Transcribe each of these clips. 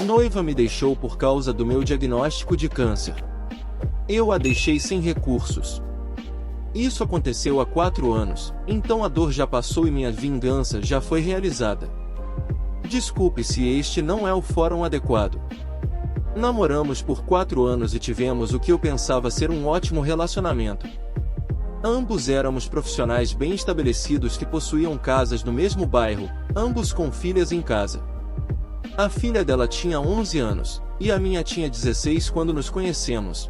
Noiva me deixou por causa do meu diagnóstico de câncer. Eu a deixei sem recursos. Isso aconteceu há 4 anos, então a dor já passou e minha vingança já foi realizada. Desculpe se este não é o fórum adequado. Namoramos por 4 anos e tivemos o que eu pensava ser um ótimo relacionamento. Ambos éramos profissionais bem estabelecidos que possuíam casas no mesmo bairro, ambos com filhas em casa. A filha dela tinha 11 anos, e a minha tinha 16 quando nos conhecemos.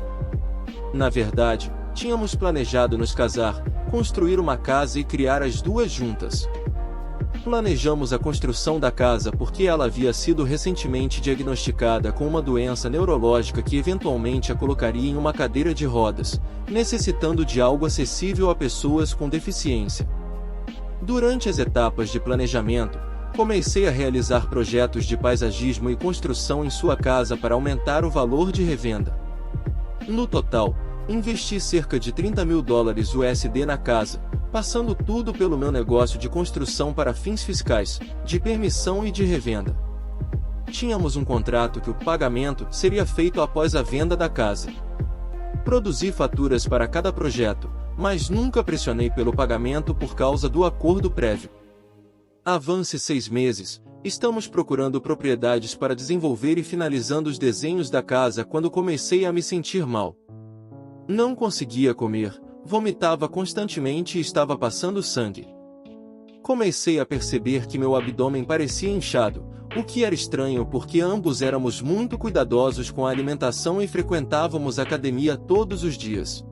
Na verdade, tínhamos planejado nos casar, construir uma casa e criar as duas juntas. Planejamos a construção da casa porque ela havia sido recentemente diagnosticada com uma doença neurológica que eventualmente a colocaria em uma cadeira de rodas, necessitando de algo acessível a pessoas com deficiência. Durante as etapas de planejamento, comecei a realizar projetos de paisagismo e construção em sua casa para aumentar o valor de revenda. No total, investi cerca de $30.000 USD na casa, passando tudo pelo meu negócio de construção para fins fiscais, de permissão e de revenda. Tínhamos um contrato que o pagamento seria feito após a venda da casa. Produzi faturas para cada projeto, mas nunca pressionei pelo pagamento por causa do acordo prévio. Avance 6 meses, estamos procurando propriedades para desenvolver e finalizando os desenhos da casa quando comecei a me sentir mal. Não conseguia comer, vomitava constantemente e estava passando sangue. Comecei a perceber que meu abdômen parecia inchado, o que era estranho porque ambos éramos muito cuidadosos com a alimentação e frequentávamos a academia todos os dias.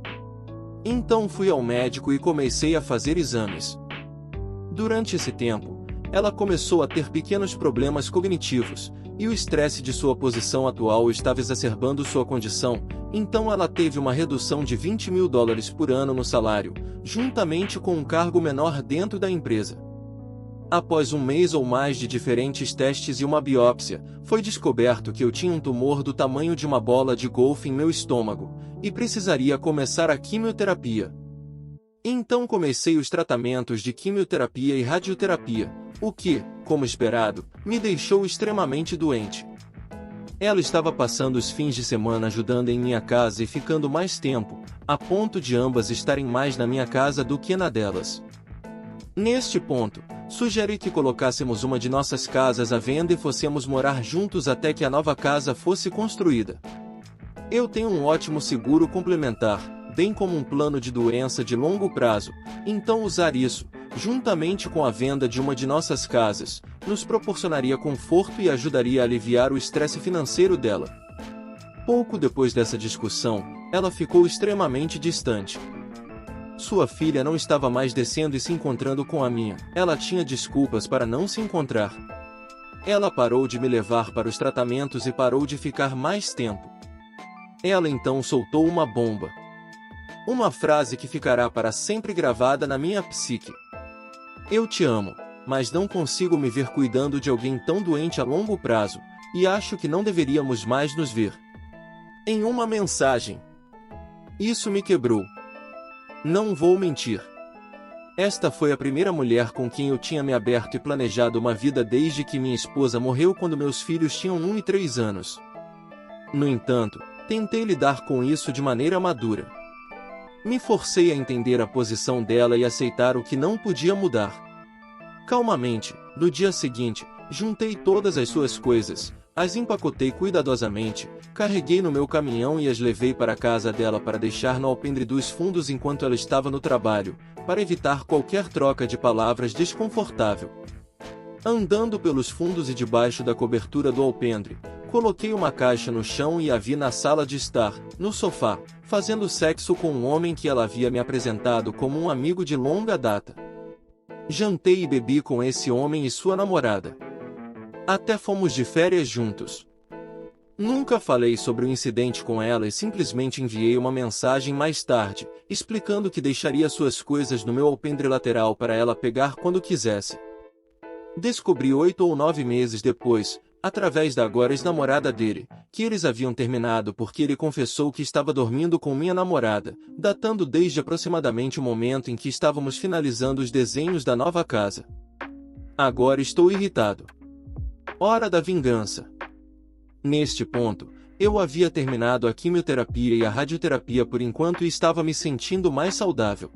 Então fui ao médico e comecei a fazer exames. Durante esse tempo, ela começou a ter pequenos problemas cognitivos, e o estresse de sua posição atual estava exacerbando sua condição, então ela teve uma redução de $20.000 por ano no salário, juntamente com um cargo menor dentro da empresa. Após 1 mês ou mais de diferentes testes e uma biópsia, foi descoberto que eu tinha um tumor do tamanho de uma bola de golfe em meu estômago, e precisaria começar a quimioterapia. Então comecei os tratamentos de quimioterapia e radioterapia, o que, como esperado, me deixou extremamente doente. Ela estava passando os fins de semana ajudando em minha casa e ficando mais tempo, a ponto de ambas estarem mais na minha casa do que na delas. Neste ponto, sugeri que colocássemos uma de nossas casas à venda e fossemos morar juntos até que a nova casa fosse construída. Eu tenho um ótimo seguro complementar, bem como um plano de doença de longo prazo, então usar isso, juntamente com a venda de uma de nossas casas, nos proporcionaria conforto e ajudaria a aliviar o estresse financeiro dela. Pouco depois dessa discussão, ela ficou extremamente distante. Sua filha não estava mais descendo e se encontrando com a minha, ela tinha desculpas para não se encontrar. Ela parou de me levar para os tratamentos e parou de ficar mais tempo. Ela então soltou uma bomba. Uma frase que ficará para sempre gravada na minha psique. Eu te amo, mas não consigo me ver cuidando de alguém tão doente a longo prazo, e acho que não deveríamos mais nos ver. Em uma mensagem. Isso me quebrou. Não vou mentir. Esta foi a primeira mulher com quem eu tinha me aberto e planejado uma vida desde que minha esposa morreu quando meus filhos tinham 1 e 3 anos. No entanto, tentei lidar com isso de maneira madura. Me forcei a entender a posição dela e aceitar o que não podia mudar. Calmamente, no dia seguinte, juntei todas as suas coisas, as empacotei cuidadosamente, carreguei no meu caminhão e as levei para a casa dela para deixar no alpendre dos fundos enquanto ela estava no trabalho, para evitar qualquer troca de palavras desconfortável. Andando pelos fundos e debaixo da cobertura do alpendre, coloquei uma caixa no chão e a vi na sala de estar, no sofá, fazendo sexo com um homem que ela havia me apresentado como um amigo de longa data. Jantei e bebi com esse homem e sua namorada. Até fomos de férias juntos. Nunca falei sobre o incidente com ela e simplesmente enviei uma mensagem mais tarde, explicando que deixaria suas coisas no meu alpendre lateral para ela pegar quando quisesse. Descobri 8 ou 9 meses depois, através da agora ex-namorada dele, que eles haviam terminado porque ele confessou que estava dormindo com minha namorada, datando desde aproximadamente o momento em que estávamos finalizando os desenhos da nova casa. Agora estou irritado. Hora da vingança. Neste ponto, eu havia terminado a quimioterapia e a radioterapia por enquanto e estava me sentindo mais saudável.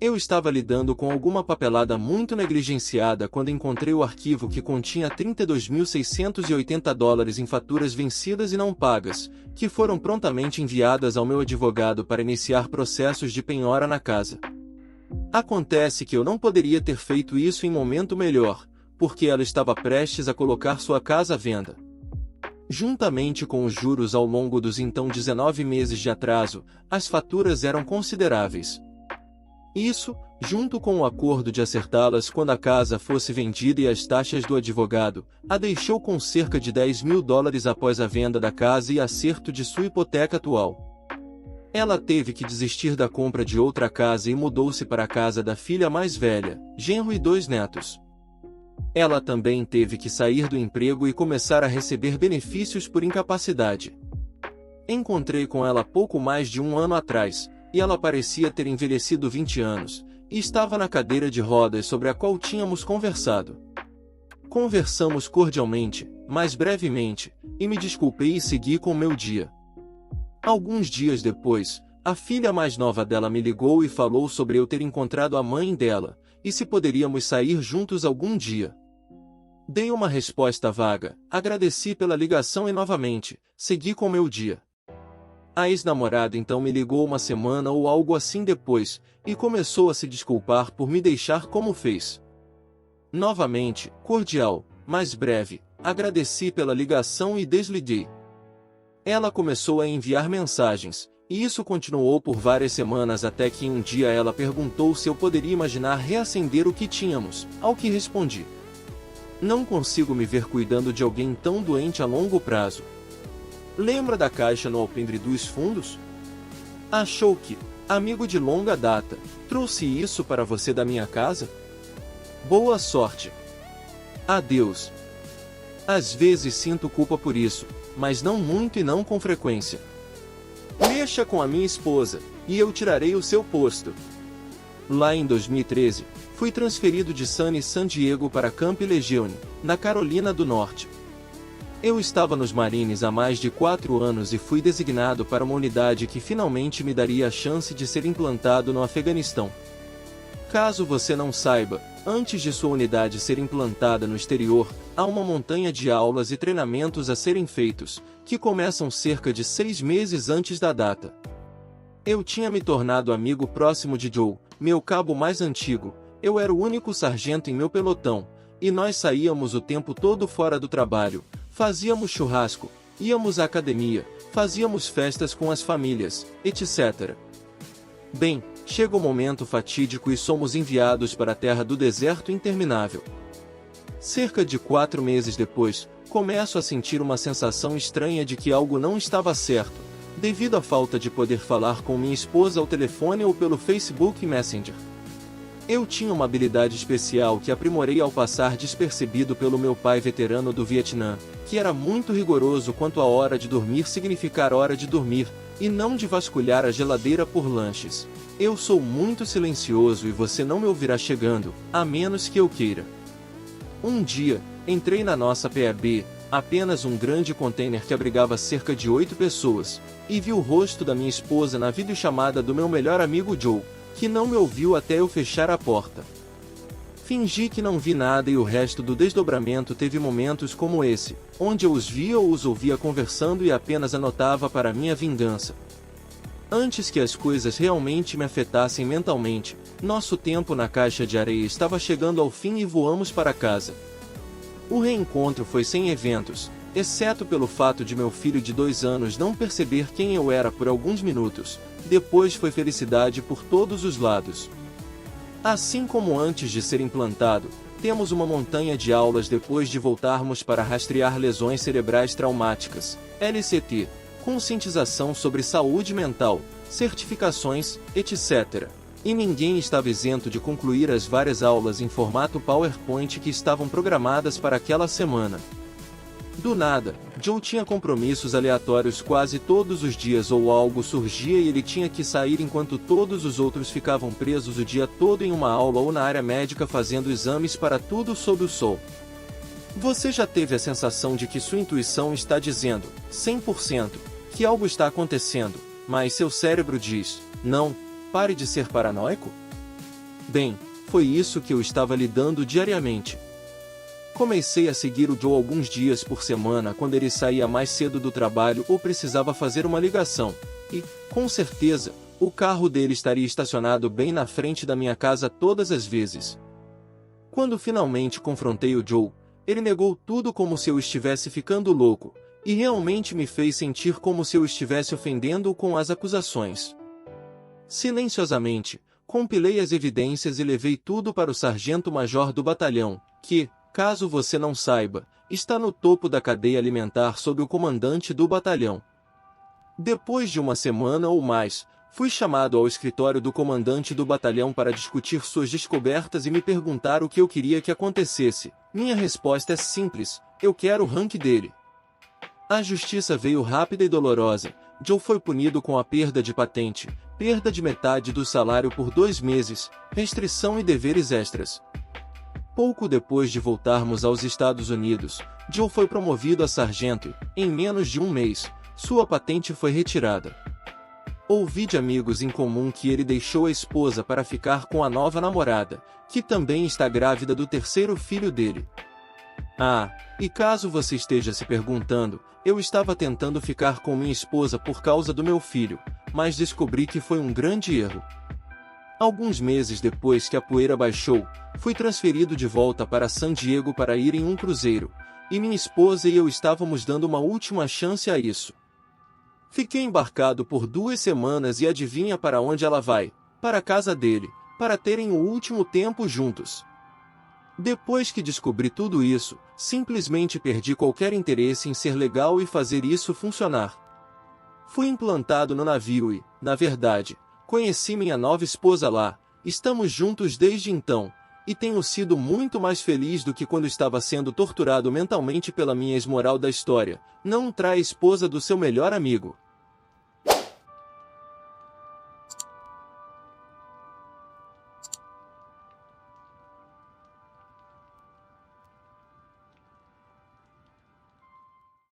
Eu estava lidando com alguma papelada muito negligenciada quando encontrei o arquivo que continha $32.680 em faturas vencidas e não pagas, que foram prontamente enviadas ao meu advogado para iniciar processos de penhora na casa. Acontece que eu não poderia ter feito isso em momento melhor, porque ela estava prestes a colocar sua casa à venda. Juntamente com os juros ao longo dos então 19 meses de atraso, as faturas eram consideráveis. Isso, junto com o acordo de acertá-las quando a casa fosse vendida e as taxas do advogado, a deixou com cerca de $10.000 após a venda da casa e acerto de sua hipoteca atual. Ela teve que desistir da compra de outra casa e mudou-se para a casa da filha mais velha, genro e 2 netos. Ela também teve que sair do emprego e começar a receber benefícios por incapacidade. Encontrei com ela pouco mais de 1 ano atrás, e ela parecia ter envelhecido 20 anos, e estava na cadeira de rodas sobre a qual tínhamos conversado. Conversamos cordialmente, mas brevemente, e me desculpei e segui com meu dia. Alguns dias depois, a filha mais nova dela me ligou e falou sobre eu ter encontrado a mãe dela, e se poderíamos sair juntos algum dia. Dei uma resposta vaga, agradeci pela ligação e novamente, segui com meu dia. A ex-namorada então me ligou uma semana ou algo assim depois, e começou a se desculpar por me deixar como fez. Novamente, cordial, mas breve, agradeci pela ligação e desliguei. Ela começou a enviar mensagens, e isso continuou por várias semanas até que um dia ela perguntou se eu poderia imaginar reacender o que tínhamos, ao que respondi: não consigo me ver cuidando de alguém tão doente a longo prazo. Lembra da caixa no alpendre dos fundos? Achou que, amigo de longa data, trouxe isso para você da minha casa? Boa sorte. Adeus. Às vezes sinto culpa por isso, mas não muito e não com frequência. Mexa com a minha esposa, e eu tirarei o seu posto. Lá em 2013, fui transferido de San Diego para Camp Lejeune, na Carolina do Norte. Eu estava nos Marines há mais de 4 anos e fui designado para uma unidade que finalmente me daria a chance de ser implantado no Afeganistão. Caso você não saiba, antes de sua unidade ser implantada no exterior, há uma montanha de aulas e treinamentos a serem feitos, que começam cerca de 6 meses antes da data. Eu tinha me tornado amigo próximo de Joe, meu cabo mais antigo. Eu era o único sargento em meu pelotão, e nós saíamos o tempo todo fora do trabalho. Fazíamos churrasco, íamos à academia, fazíamos festas com as famílias, etc. Bem, chega o momento fatídico e somos enviados para a terra do deserto interminável. Cerca de 4 meses depois, começo a sentir uma sensação estranha de que algo não estava certo, devido à falta de poder falar com minha esposa ao telefone ou pelo Facebook Messenger. Eu tinha uma habilidade especial que aprimorei ao passar despercebido pelo meu pai veterano do Vietnã, que era muito rigoroso quanto à hora de dormir significar hora de dormir, e não de vasculhar a geladeira por lanches. Eu sou muito silencioso e você não me ouvirá chegando, a menos que eu queira. Um dia, entrei na nossa PAB, apenas um grande container que abrigava cerca de 8 pessoas, e vi o rosto da minha esposa na videochamada do meu melhor amigo Joe, que não me ouviu até eu fechar a porta. Fingi que não vi nada e o resto do desdobramento teve momentos como esse, onde eu os via ou os ouvia conversando e apenas anotava para minha vingança. Antes que as coisas realmente me afetassem mentalmente, nosso tempo na caixa de areia estava chegando ao fim e voamos para casa. O reencontro foi sem eventos, exceto pelo fato de meu filho de 2 anos não perceber quem eu era por alguns minutos. Depois foi felicidade por todos os lados. Assim como antes de ser implantado, temos uma montanha de aulas depois de voltarmos para rastrear lesões cerebrais traumáticas, LCT, conscientização sobre saúde mental, certificações, etc. E ninguém estava isento de concluir as várias aulas em formato PowerPoint que estavam programadas para aquela semana. Do nada, Joe tinha compromissos aleatórios quase todos os dias ou algo surgia e ele tinha que sair enquanto todos os outros ficavam presos o dia todo em uma aula ou na área médica fazendo exames para tudo sob o sol. Você já teve a sensação de que sua intuição está dizendo, 100%, que algo está acontecendo, mas seu cérebro diz, não, pare de ser paranoico? Bem, foi isso que eu estava lidando diariamente. Comecei a seguir o Joe alguns dias por semana quando ele saía mais cedo do trabalho ou precisava fazer uma ligação, e, com certeza, o carro dele estaria estacionado bem na frente da minha casa todas as vezes. Quando finalmente confrontei o Joe, ele negou tudo como se eu estivesse ficando louco, e realmente me fez sentir como se eu estivesse ofendendo-o com as acusações. Silenciosamente, compilei as evidências e levei tudo para o sargento-major do batalhão, que, caso você não saiba, está no topo da cadeia alimentar sob o comandante do batalhão. Depois de uma semana ou mais, fui chamado ao escritório do comandante do batalhão para discutir suas descobertas e me perguntar o que eu queria que acontecesse. Minha resposta é simples, eu quero o rank dele. A justiça veio rápida e dolorosa. Joe foi punido com a perda de patente, perda de metade do salário por 2 meses, restrição e deveres extras. Pouco depois de voltarmos aos Estados Unidos, Joe foi promovido a sargento e, em menos de um mês, sua patente foi retirada. Ouvi de amigos em comum que ele deixou a esposa para ficar com a nova namorada, que também está grávida do 3º filho dele. Ah, e caso você esteja se perguntando, eu estava tentando ficar com minha esposa por causa do meu filho, mas descobri que foi um grande erro. Alguns meses depois que a poeira baixou, fui transferido de volta para San Diego para ir em um cruzeiro, e minha esposa e eu estávamos dando uma última chance a isso. Fiquei embarcado por 2 semanas e adivinha para onde ela vai? Para a casa dele, para terem o último tempo juntos. Depois que descobri tudo isso, simplesmente perdi qualquer interesse em ser legal e fazer isso funcionar. Fui implantado no navio e, na verdade, conheci minha nova esposa lá, estamos juntos desde então, e tenho sido muito mais feliz do que quando estava sendo torturado mentalmente pela minha ex-moral da história, não trai a esposa do seu melhor amigo.